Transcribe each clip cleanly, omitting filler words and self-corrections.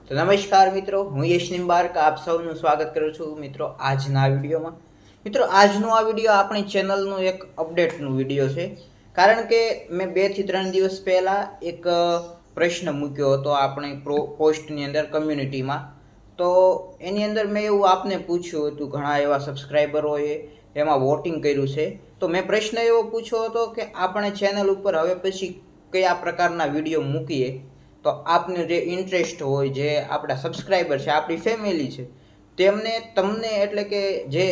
તો નમસ્કાર મિત્રો, હું યશ નિંબાર્ક આપ સૌનું સ્વાગત કરું છું મિત્રો આજના વિડીયોમાં. મિત્રો આજનો આ વિડીયો આપણી ચેનલનું એક અપડેટનું વિડીયો છે. કારણ કે મેં 2 થી 3 દિવસ પહેલાં એક પ્રશ્ન મૂક્યો હતો આપણી પોસ્ટની અંદર કમ્યુનિટીમાં. તો એની અંદર મેં એવું આપને પૂછ્યું હતું, ઘણા એવા સબસ્ક્રાઈબરોએ એમાં વોટિંગ કર્યું છે. તો મેં પ્રશ્ન એવો પૂછ્યો હતો કે આપણે ચેનલ ઉપર હવે પછી કયા પ્રકારના વિડીયો મૂકીએ તો આપને જે ઇન્ટરેસ્ટ હોય, જે આપણા સબસ્ક્રાઈબર છે, આપણી ફેમિલી છે, તમને એટલે કે જે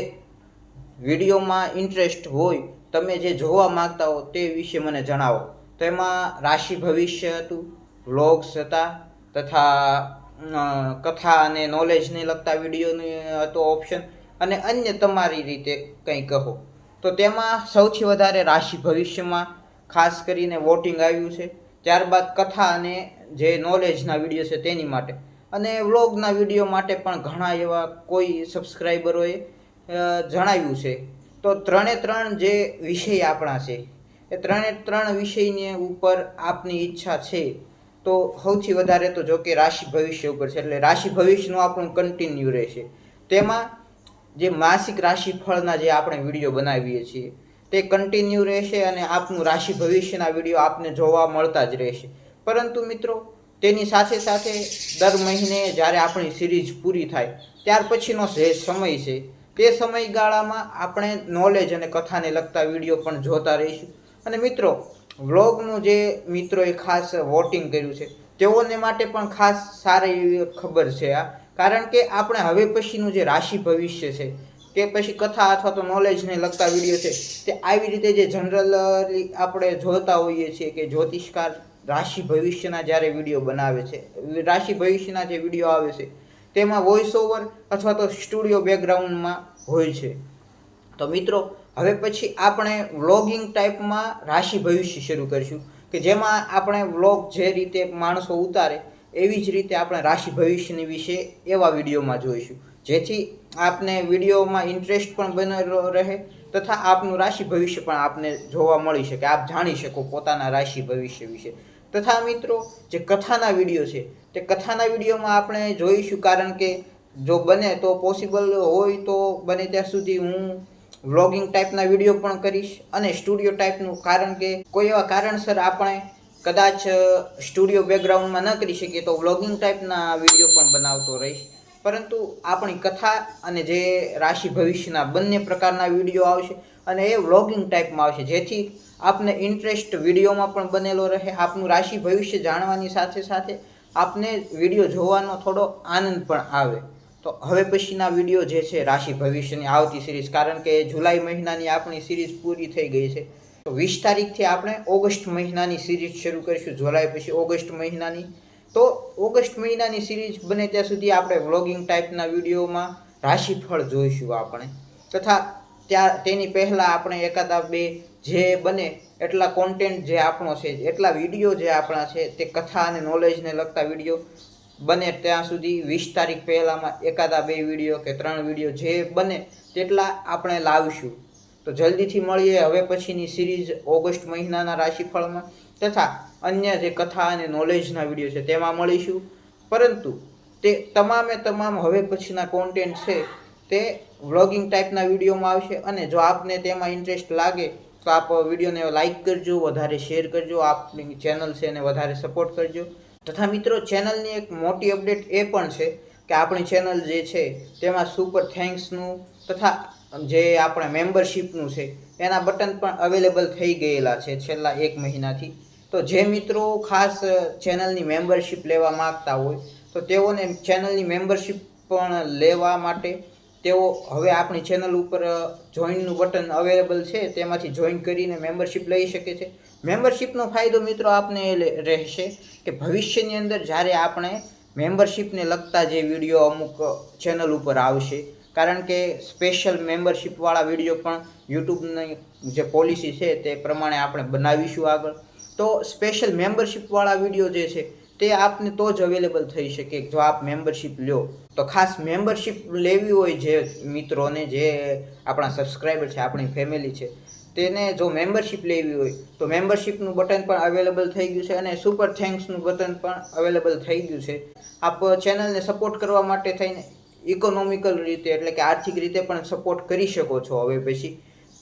વિડીયોમાં ઇન્ટરેસ્ટ હોય, તમે જે જોવા માંગતા હો તે વિશે મને જણાવો. તો એમાં રાશિ ભવિષ્ય હતું, વ્લોગ્સ હતા, તથા કથા અને નોલેજને લગતા વિડીયોની હતો ઓપ્શન, અને અન્ય તમારી રીતે કંઈ કહો. તો તેમાં સૌથી વધારે રાશિ ભવિષ્યમાં ખાસ કરીને વોટિંગ આવ્યું છે. ત્યારબાદ કથા અને જે નોલેજના વિડીયો છે તેની માટે, અને વ્લોગના વિડીયો માટે પણ ઘણા એવા કોઈ સબસ્ક્રાઈબરોએ જણાવ્યું છે. તો 3 જે વિષય આપણા છે એ 3 વિષયની ઉપર આપની ઈચ્છા છે. તો સૌથી વધારે તો જો કે રાશિ ભવિષ્ય ઉપર છે, એટલે રાશિ ભવિષ્યનું આપણું કન્ટિન્યુ રહેશે. તેમાં જે માસિક રાશિફળના જે આપણે વિડીયો બનાવીએ છીએ તે કન્ટિન્યુ રહેશે, અને આપનું રાશિ ભવિષ્યના વિડીયો આપને જોવા મળતા જ રહેશે. પરંતુ મિત્રો તેની સાથે સાથે દર મહિને જ્યારે આપણી સિરીઝ પૂરી થાય ત્યાર પછીનો જે સમય છે તે સમયગાળામાં આપણે નોલેજ અને કથાને લગતા વિડીયો પણ જોતા રહીશું. અને મિત્રો વ્લોગનું જે મિત્રોએ ખાસ વોટિંગ કર્યું છે તેઓને માટે પણ ખાસ સારી એવી ખબર છે આ. કારણ કે આપણે હવે પછીનું જે રાશિ ભવિષ્ય છે કે પછી કથા અથવા તો નોલેજને લગતા વિડીયો છે તે આવી રીતે જે જનરલી આપણે જોતા હોઈએ છીએ કે જ્યોતિષકાર રાશિ ભવિષ્યના જ્યારે વિડીયો બનાવે છે, રાશિ ભવિષ્યના જે વિડીયો આવે છે તેમાં વોઇસ ઓવર અથવા તો સ્ટુડિયો બેકગ્રાઉન્ડમાં હોય છે. તો મિત્રો હવે પછી આપણે વ્લોગિંગ ટાઈપમાં રાશિ ભવિષ્ય શરૂ કરીશું, કે જેમાં આપણે વ્લોગ જે રીતે માણસો ઉતારે એવી જ રીતે આપણે રાશિ ભવિષ્યની વિશે એવા વિડીયોમાં જોઈશું, જેથી આપને વિડીયોમાં ઇન્ટરેસ્ટ પણ બનેલો રહે તથા આપનું રાશિ ભવિષ્ય પણ આપને જોવા મળી શકે, આપ જાણી શકો પોતાના રાશિ ભવિષ્ય વિશે. તથા મિત્રો જે કથાના વિડીયો છે તે કથાના વિડીયોમાં આપણે જોઈશું, કારણ કે જો બને તો પોસિબલ હોય તો બને ત્યાં સુધી હું વ્લોગિંગ ટાઈપના વિડીયો પણ કરીશ અને સ્ટુડિયો ટાઈપનું, કારણ કે કોઈ એવા કારણસર આપણે કદાચ સ્ટુડિયો બેકગ્રાઉન્ડમાં ન કરી શકીએ તો વ્લોગિંગ ટાઈપના વિડીયો પણ બનાવતો રહીશ. પરંતુ આપણી કથા અને જે રાશિ ભવિષ્યના બંને પ્રકારના વિડીયો આવશે, અને એ વ્લોગિંગ ટાઈપમાં આવશે, જેથી આપને ઇન્ટરેસ્ટ વિડીયોમાં પણ બનેલો રહે, આપનું રાશિ ભવિષ્ય જાણવાની સાથે સાથે આપને વિડીયો જોવાનો થોડો આનંદ પણ આવે. તો હવે પછીના વિડીયો જે છે રાશિ ભવિષ્યની આવતી સિરીઝ, કારણ કે જુલાઈ મહિનાની આપણી સિરીઝ પૂરી થઈ ગઈ છે, તો 20 તારીખથી આપણે ઓગસ્ટ મહિનાની સિરીઝ શરૂ કરીશું, જુલાઈ પછી ઓગસ્ટ મહિનાની. તો ઓગસ્ટ મહિનાની સિરીઝ બને ત્યાં સુધી આપણે વ્લોગિંગ ટાઈપના વિડીયોમાં રાશિફળ જોઈશું આપણે. તથા તેની પહેલાં આપણે એકાદા 2 જે બને એટલા કોન્ટેન્ટ જે આપણો છે, એટલા વિડીયો જે આપણા છે તે કથા અને નોલેજને લગતા વિડીયો બને ત્યાં સુધી 20 તારીખ પહેલાંમાં એકાદા 2 વિડીયો કે 3 વિડીયો જે બને તેટલા આપણે લાવીશું. તો જલ્દીથી મળીએ હવે પછીની સિરીઝ ઓગસ્ટ મહિનાના રાશિફળમાં, તથા અન્ય જે કથા અને નોલેજના વિડીયો છે તેમાં મળીશું. પરંતુ તે તમામ હવે પછીના કોન્ટેન્ટ છે તે વ્લોગિંગ ટાઈપના વિડીયોમાં આવશે. અને જો આપને તેમાં ઇન્ટરેસ્ટ લાગે તો આપ વિડીયોને લાઇક કરજો, વધારે શેર કરજો, આપની ચેનલ છે એને વધારે સપોર્ટ કરજો. તથા મિત્રો ચેનલની એક મોટી અપડેટ એ પણ છે કે આપણી ચેનલ જે છે તેમાં સુપર થેન્ક્સનું તથા જે આપણે મેમ્બરશિપનું છે એના બટન પણ અવેલેબલ થઈ ગયેલા છે છેલ્લા 1 મહિનાથી. તો જે મિત્રો ખાસ ચેનલની મેમ્બરશિપ લેવા માગતા હોય તો તેઓને ચેનલની મેમ્બરશિપ પણ લેવા માટે તેઓ હવે આપણી ચેનલ ઉપર જોઈનનું બટન અવેલેબલ છે, તેમાંથી જોઈન કરીને મેમ્બરશિપ લઈ શકે છે. મેમ્બરશિપનો ફાયદો મિત્રો આપને રહેશે કે ભવિષ્યની અંદર જ્યારે આપણે મેમ્બરશિપને લગતા જે વિડીયો અમુક ચેનલ ઉપર આવશે, કારણ કે સ્પેશિયલ મેમ્બરશિપવાળા વિડીયો પણ યુટ્યુબની જે પોલિસી છે તે પ્રમાણે આપણે બનાવીશું આગળ. તો સ્પેશિયલ મેમ્બરશિપવાળા વિડીયો જે છે તે આપને તો જ અવેલેબલ થઈ શકે જો આપ મેમ્બરશિપ લો. તો ખાસ મેમ્બરશિપ લેવી હોય જે મિત્રોને, જે આપણા સબસ્ક્રાઈબર છે, આપણી ફેમિલી છે, તેને જો મેમ્બરશિપ લેવી હોય તો મેમ્બરશિપનું બટન પણ અવેલેબલ થઈ ગયું છે અને સુપર થેન્ક્સનું બટન પણ અવેલેબલ થઈ ગયું છે. આપ ચેનલને સપોર્ટ કરવા માટે થઈને ઇકોનોમિકલ રીતે એટલે કે આર્થિક રીતે પણ સપોર્ટ કરી શકો છો હવે પછી.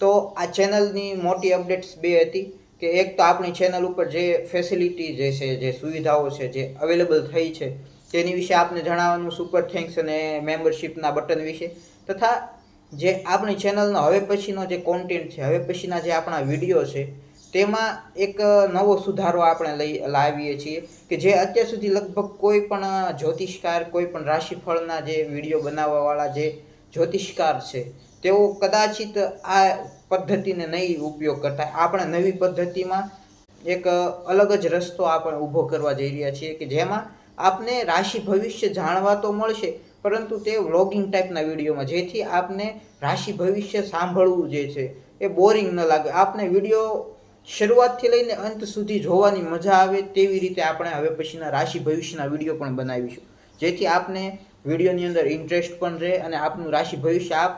તો આ ચેનલની મોટી અપડેટ્સ બે હતી કે એક તો આપણી ચેનલ ઉપર જે ફેસિલિટી જે છે, જે સુવિધાઓ છે, જે અવેલેબલ થઈ છે તેની વિશે આપને જણાવવાનું, સુપર થેન્ક્સ અને મેમ્બરશિપના બટન વિશે, તથા જે આપણી ચેનલનો હવે પછીનો જે કોન્ટેન્ટ છે, હવે પછીના જે આપણા વિડીયો છે તેમાં એક નવો સુધારો આપણે લાવીએ છીએ કે જે અત્યાર સુધી લગભગ કોઈ પણ જ્યોતિષકાર, કોઈ પણ રાશિફળના જે વિડીયો બનાવવાવાળા જે જ્યોતિષકાર છે તેઓ કદાચિત આ પદ્ધતિને નહીં ઉપયોગ કરતા. આપણે નવી પદ્ધતિમાં એક અલગ જ રસ્તો આપણે ઊભો કરવા જઈ રહ્યા છીએ કે જેમાં આપને રાશિ ભવિષ્ય જાણવા તો મળશે, પરંતુ તે વ્લોગિંગ ટાઈપના વિડીયોમાં, જેથી આપને રાશિ ભવિષ્ય સાંભળવું જે છે એ બોરિંગ ન લાગે. આપને વિડીયો શરૂઆતથી લઈને અંત સુધી જોવાની મજા આવે તેવી રીતે આપણે હવે પછીના રાશિ ભવિષ્યના વિડીયો પણ બનાવીશું, જેથી આપને વિડીયોની અંદર ઇન્ટરેસ્ટ પણ રહે અને આપનું રાશિ ભવિષ્ય આપ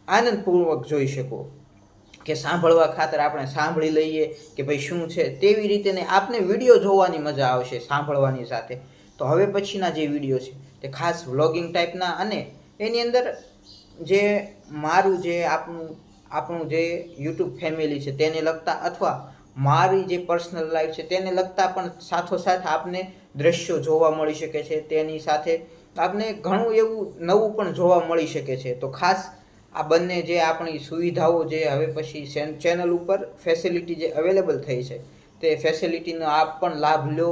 આનંદપૂર્વક જોઈ શકો. કે સાંભળવા ખાતર આપણે સાંભળી લઈએ કે ભાઈ શું છે તેવી રીતે ને આપને વિડીયો જોવાની મજા આવશે સાંભળવાની સાથે. તો હવે પછીના જે વિડીયો છે તે ખાસ વ્લોગિંગ ટાઈપના અને એની અંદર જે મારું જે આપણું જે યુટ્યુબ ફેમિલી છે તેને લગતા અથવા મારી જે પર્સનલ લાઈફ છે તેને લગતા પણ સાથોસાથ આપને દ્રશ્યો જોવા મળી શકે છે. તેની સાથે આપને ઘણું એવું નવું પણ જોવા મળી શકે છે. તો ખાસ આ બંને જે આપણી સુવિધાઓ જે હવે પછી ચેનલ ઉપર ફેસિલિટી જે અવેલેબલ થઈ છે તે ફેસિલિટીનો આપ પણ લાભ લો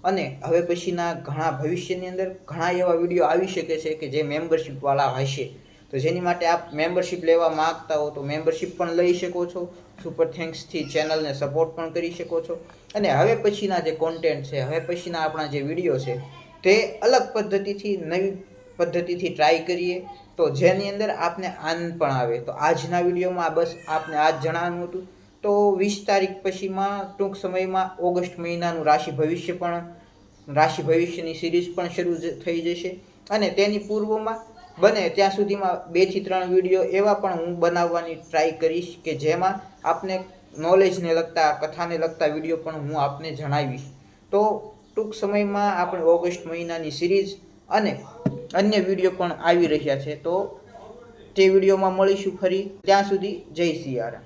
અને હવે પછીના ઘણા ભવિષ્યની અંદર ઘણા એવા વિડીયો આવી શકે છે કે જે મેમ્બરશિપવાળા હશે. તો જેની માટે આપ મેમ્બરશિપ લેવા માગતા હો તો મેમ્બરશિપ પણ લઈ શકો છો. સુપર થેન્ક્સથી ચેનલને સપોર્ટ પણ કરી શકો છો. અને હવે પછીના જે કોન્ટેન્ટ છે, હવે પછીના આપણા જે વિડીયો છે તે અલગ પદ્ધતિથી, નવી પદ્ધતિથી ટ્રાય કરીએ તો જેની અંદર આપને આનંદ પણ આવે. તો આજના વિડીયોમાં બસ આપને આ જ જણાવવાનું હતું. તો 20 તારીખ પછીમાં ટૂંક સમયમાં ઓગસ્ટ મહિનાનું રાશિ ભવિષ્યની સિરીઝ પણ શરૂ થઈ જશે અને તેની પૂર્વમાં બને ત્યાં સુધીમાં 2 થી 3 વિડીયો એવા પણ હું બનાવવાની ટ્રાય કરીશ કે જેમાં આપને નોલેજને લગતા, કથાને લગતા વિડીયો પણ હું આપને જણાવીશ. તો ટૂંક સમયમાં આપણે ઓગસ્ટ મહિનાની સિરીઝ અને અન્ય વિડીયો પણ આવી રહ્યા છે. તો તે વિડીયોમાં મળીશું ફરી. ત્યાં સુધી જય સિયારામ.